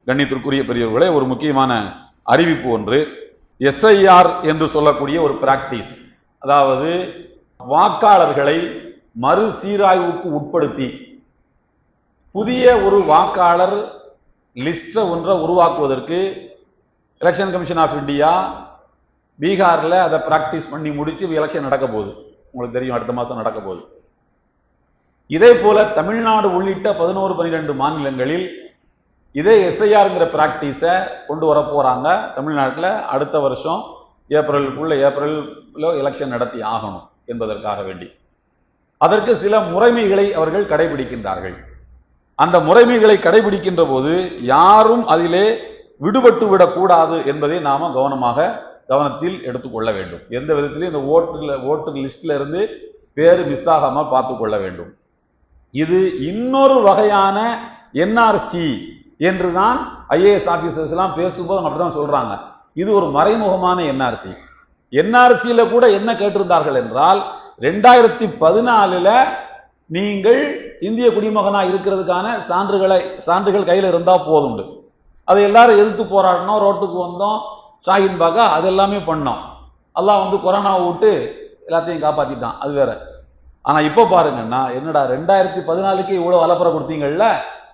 கண்ணியத்திற்குரிய பெரியவர்களே, ஒரு முக்கியமான அறிவிப்பு ஒன்று. எஸ்ஐஆர் என்று சொல்லக்கூடிய ஒரு பிராக்டிஸ், அதாவது வாக்காளர்களை மறுசீராய்வுக்கு உட்படுத்தி புதிய ஒரு வாக்காளர் லிஸ்ட ஒன்றை உருவாக்குவதற்கு எலெக்ஷன் கமிஷன் ஆஃப் இந்தியா பீகார்ல அதை பிராக்டிஸ் பண்ணி முடிச்சு எலெக்ஷன் நடக்க போகுது. உங்களுக்கு தெரியும், அடுத்த மாசம் நடக்க போகுது. இதே போல தமிழ்நாடு உள்ளிட்ட 11-12 மாநிலங்களில் இதே எஸ்ஐஆர்ங்கிற பிராக்டிஸை கொண்டு வர போறாங்க. தமிழ்நாட்டில் அடுத்த வருஷம் ஏப்ரல் எலெக்ஷன் நடத்தி ஆகணும் என்பதற்காக வேண்டி அதற்கு சில முறைமைகளை அவர்கள் கடைபிடிக்கின்றார்கள். அந்த முறைமைகளை கடைபிடிக்கின்ற போது யாரும் அதிலே விடுபட்டு விடக்கூடாது என்பதை நாம கவனத்தில் எடுத்துக்கொள்ள வேண்டும். எந்த விதத்திலும் இந்த ஓட்டர் லிஸ்ட்ல இருந்து பேரு மிஸ் ஆகாம பார்த்து கொள்ள வேண்டும். இது இன்னொரு வகையான என்ஆர்சி என்றுதான் ஐஏஎஸ் ஆபீசர்ஸ் எல்லாம் பேசும்போது அப்படிதான் சொல்றாங்க. இது ஒரு மறைமுகமான என்ஆர்சி. என்ஆர்சியில கூட என்ன கேட்டிருந்தார்கள் என்றால், 2014 நீங்கள் இந்திய குடிமகனா இருக்கிறதுக்கான சான்றுகள் கையில் இருந்தா போதும். அதை எல்லாரும் எதிர்த்து போராடணும், ரோட்டுக்கு வந்தோம், ஷாஹின் பாகா அது எல்லாமே பண்ணோம். அல்லாஹ் கொரோனாவை விட்டு எல்லாத்தையும் காப்பாத்திட்டான், அது வேற. ஆனா இப்ப பாருங்கன்னா, என்னடா 2014க்கு இவ்வளவு அலப்பறை கொடுத்தீங்கல்ல,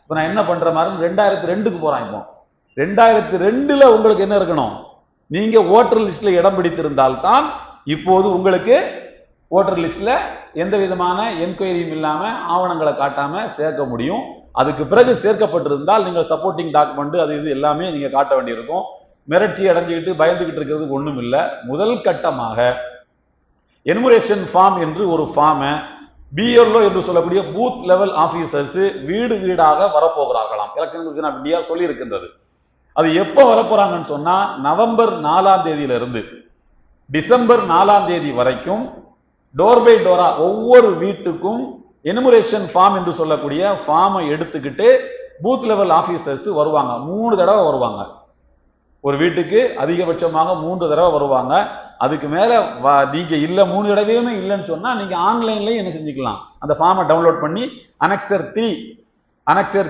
இப்ப நான் என்ன பண்ற மாதிரி 2002க்கு போறேன். இப்போ 2002ல உங்களுக்கு என்ன இருக்கணும், நீங்க ஓட்டர் லிஸ்ட்ல இடம் பிடித்திருந்தால்தான் இப்போது உங்களுக்கு ஓட்டர் லிஸ்ட்ல எந்த விதமான என்கொயரியும் இல்லாம ஆவணங்களை காட்டாம சேர்க்க முடியும். அதுக்கு பிறகு சேர்க்கப்பட்டிருந்தால் நீங்கள் சப்போர்ட்டிங் டாக்குமெண்ட் அது இது எல்லாமே நீங்க காட்ட வேண்டியிருக்கும். மிரட்சி அடைஞ்சுக்கிட்டு பயந்துகிட்டு இருக்கிறதுக்கு ஒண்ணும் இல்லை. முதல் கட்டமாக எனுமரேஷன் ஃபார்ம் என்று ஒரு ஃபார்மை பிஎல்ஓ என்று சொல்லக்கூடிய பூத் லெவல் ஆபீசர்ஸ் வீடு வீடாக வரப்போகிறார்களாம். எலெக்ஷன் கமிஷன் ஆஃப் இந்தியா சொல்லி இருக்கின்றது. அது எப்ப வரப்போறாங்கன்னு சொன்னா, நவம்பர் 4ஆம் தேதியிலிருந்து டிசம்பர் 4ஆம் தேதி வரைக்கும் டோர் பை டோரா ஒவ்வொரு வீட்டுக்கும் எனுமரேஷன் ஃபார்ம் என்று சொல்லக்கூடிய ஃபார்மை எடுத்துக்கிட்டு பூத் லெவல் ஆபீசர்ஸ் வருவாங்க. 3 தடவை வருவாங்க. ஒரு வீட்டுக்கு அதிகபட்சமாக 3 தடவை வருவாங்க. அதுக்கு மேல நீங்க இல்ல 3 தடவையுமே இல்லைன்னு சொன்னா நீங்க ஆன்லைன்லயே என்ன செஞ்சுக்கலாம், அந்த ஃபார்மை டவுன்லோட் பண்ணி அனெக்சர்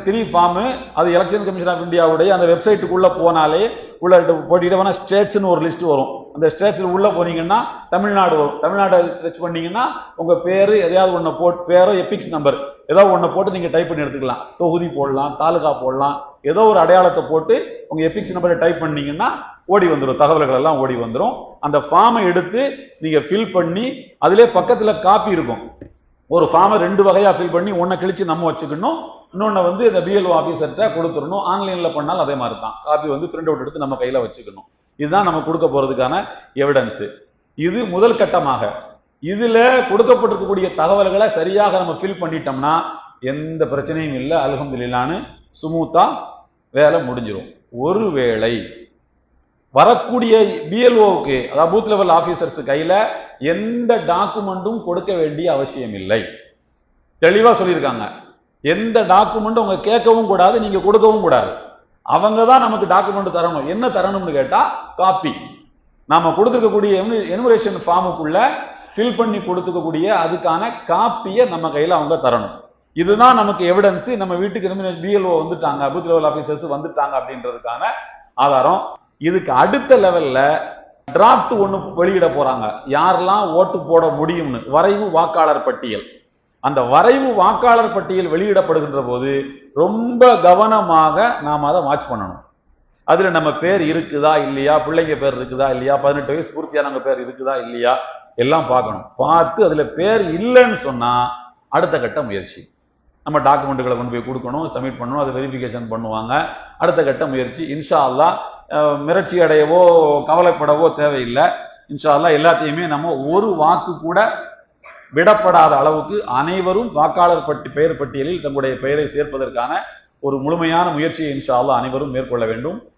3 ஃபார்ம், அது எலெக்ஷன் கமிஷன் ஆஃப் இந்தியாவுடைய அந்த வெப்சைட்டுக்குள்ள போனாலே உள்ள போட்டிட்டு ஸ்டேட்ஸ்னு ஒரு லிஸ்ட் வரும். அந்த ஸ்டேட்ஸ்ல உள்ள போனீங்கன்னா தமிழ்நாடு வரும். தமிழ்நாடு டச் பண்ணீங்கன்னா உங்க பேரு எதையாவது ஒண்ணு போட்டு, பேரோ எபிக்ஸ் நம்பர் ஏதோ ஒண்ணு போட்டு நீங்க டைப் பண்ணி எடுத்துக்கலாம். தொகுதி போடலாம், தாலுகா போடலாம், ஏதோ ஒரு அடையாளத்தை போட்டு உங்க எபிக்ஸ் நம்பரை டைப் பண்ணீங்கன்னா ஓடி வந்துடும், தகவல்கள் எல்லாம் ஓடி வந்துடும். அந்த ஃபார்மை எடுத்து நீங்க ஃபில் பண்ணி, அதிலே பக்கத்துல காப்பி இருக்கும். ஒரு ஃபார்மை 2 வகையா ஃபில் பண்ணி ஒன்னை கிழிச்சு நம்ம வச்சுக்கணும், இன்னொன்னு இந்த பிஎல்ஓ ஆபீசர்கிட்ட கொடுத்துடணும். ஆன்லைன்ல பண்ணாலும் அதே மாதிரி தான், காப்பி பிரிண்ட் அவுட் எடுத்து நம்ம கையில வச்சுக்கணும். இதுதான் நம்ம கொடுக்க போறதுக்கான எவிடன்ஸ். இது முதல் கட்டமாக. இதுல கொடுக்கப்பட்டிருக்கக்கூடிய தகவல்களை சரியாக நம்ம ஃபில் பண்ணிட்டோம்னா எந்த பிரச்சனையும் இல்லை, அல்ஹம்துலில்லாஹ்னு சுமூத்தா வேலை முடிஞ்சிடும். ஒருவேளை வரக்கூடிய பிஎல்ஓவுக்கு, அதாவது பூத் லெவல் ஆபீசர்ஸ் கையில எந்த டாக்குமெண்ட்டும் கொடுக்க வேண்டிய அவசியம் இல்லை. தெளிவா சொல்லியிருக்காங்க. எந்த டாக்குமெண்ட் உங்க கேட்கவும் கூடாது, நீங்க கொடுக்கவும் கூடாது. அவங்க தான் நமக்கு டாக்குமெண்ட் தரணும். என்ன தரணும்னு கேட்டா காப்பி. நாம கொடுத்துருக்கக்கூடிய எனுமரேஷன் ஃபார்முக்குள்ள ஃபில் பண்ணி கொடுத்துக்கக்கூடிய அதுக்கான காப்பியை நம்ம கையில அவங்க தரணும். இதுதான் நமக்கு எவிடன்ஸ். நம்ம வீட்டுக்கு பிஎல்ஓ வந்துட்டாங்க, பூத் லெவல் ஆபீசர்ஸ் வந்துட்டாங்க அப்படின்றதுக்கான ஆதாரம். இதுக்கு அடுத்த லெவல்ல டிராப்ட் ஒண்ணு வெளியிட போறாங்க, யாரெல்லாம் ஓட்டு போட முடியும்னு, வரைவு வாக்காளர் பட்டியல். அந்த வரைவு வாக்காளர் பட்டியல் வெளியிடப்படுகின்ற போது ரொம்ப கவனமாக நாம் அதை வாட்ச் பண்ணணும். அதுல நம்ம பேர் இருக்குதா இல்லையா, பிள்ளைங்க பேர் இருக்குதா இல்லையா, 18 வயசு பூர்த்தியானவங்க பேர் இருக்குதா இல்லையா எல்லாம் பார்க்கணும். பார்த்து அதுல பேர் இல்லைன்னு சொன்னா அடுத்த கட்ட முயற்சி, நம்ம டாக்குமெண்ட்டுகளை கொண்டு போய் கொடுக்கணும், சப்மிட் பண்ணணும், அதை வெரிஃபிகேஷன் பண்ணுவாங்க. அடுத்த கட்ட முயற்சி. இன்ஷா அல்லாஹ் மிரட்சி அடையவோ கவலைப்படவோ தேவையில்லை. இன்ஷா அல்லாஹ் எல்லாத்தையுமே நம்ம ஒரு வாக்கு கூட விடப்படாத அளவுக்கு அனைவரும் வாக்காளர் பெயர் பட்டியலில் தங்களுடைய பெயரை சேர்ப்பதற்கான ஒரு முழுமையான முயற்சியை இன்ஷா அல்லாஹ் அனைவரும் மேற்கொள்ள வேண்டும்.